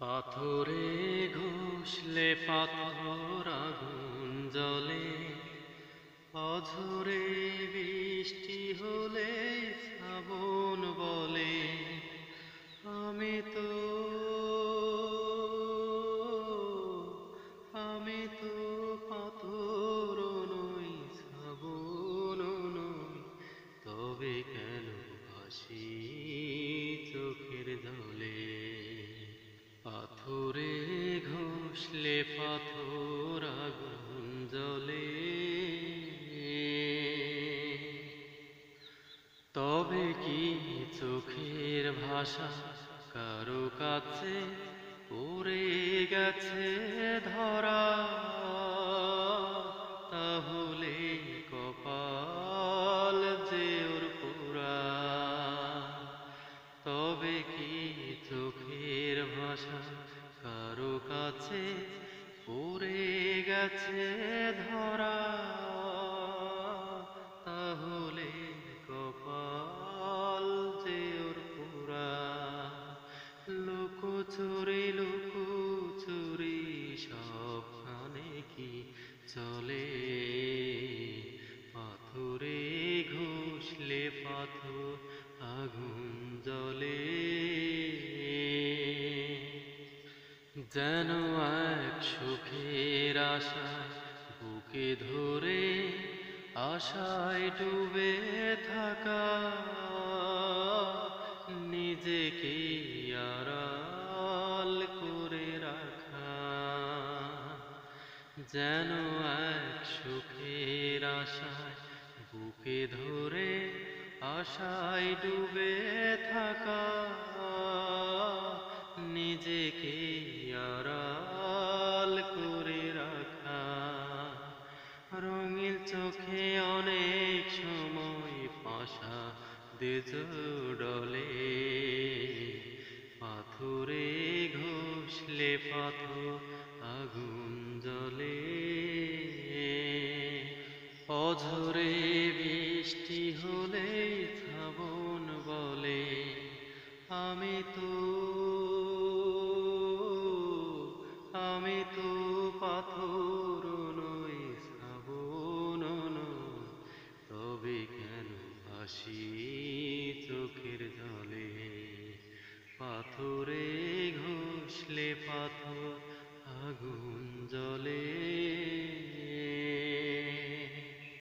পাথরে ঘষলে পাথর আগুন জ্বলে, অঝরে বৃষ্টি হলে শ্রাবণ বলে আমি তো আমি তো পাথর নই, শ্রাবণ নই, তবে কেন ভাসি চোখের জলে। পাথরে ঘষলে পাথর আগুন জ্বলে, তবে কি চোখের ভাষা কারো কাছে পড়ে গেছে ধরা, তাহলে কপাল যে ওর পোড়া। তবে কি চোখের ভাষা কারো কাছে পড়ে গেছে ধরা, তাহলে কপাল যে ওর পোড়া। লুকোচুরি সবখানে কি চলে, পাথরে ঘষলে পাথর আগুন জ্বলে। যেন এক সুখের আশা বুকে ধরে, আশায় ডুবে থাকা, নিজেকে আড়াল করে রাখা। যেন এক সুখের আশায় বুকে ধরে, আশায় ডুবে থাকা, নিজেকে আড়াল করে রাখা। রঙিন চোখে অনেক সময় পাশা দেজ ডলে, পাথরে ঘষলে পাথর আগুন জ্বলে। অঝরে বৃষ্টি হলে শ্রাবণ বলে আমি তো পাথর নই, শ্রাবণ নই, তবে কেন ভাসি চোখের জলে। পাথরে ঘষলে পাথর আগুন জ্বলে।